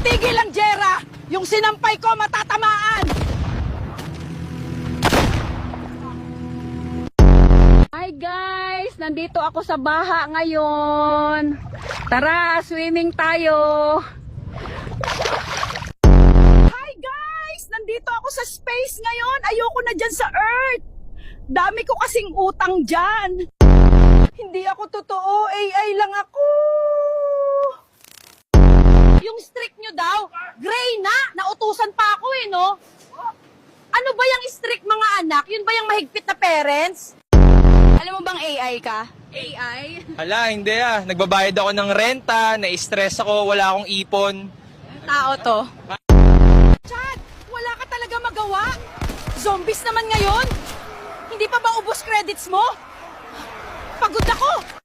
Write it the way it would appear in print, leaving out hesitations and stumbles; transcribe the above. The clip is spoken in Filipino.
Tigil ang Jera! Yung sinampay ko matatamaan! Hi guys! Nandito ako sa baha ngayon. Tara, swimming tayo! Hi guys! Nandito ako sa space ngayon. Ayoko na dyan sa Earth. Dami ko kasing utang dyan. Hindi ako totoo. AI lang ako. Yung streak nyo daw, gray na. Nautusan pa ako eh, no? Ano ba yung streak mga anak? Yun ba yung mahigpit na parents? Alam mo bang AI ka? AI? Hala, hindi ah. Nagbabayad ako ng renta, na-stress ako, wala akong ipon. Tao to. Chad, wala ka talaga magawa. Zombies naman ngayon. Hindi pa ba ubos credits mo? Pagod ako.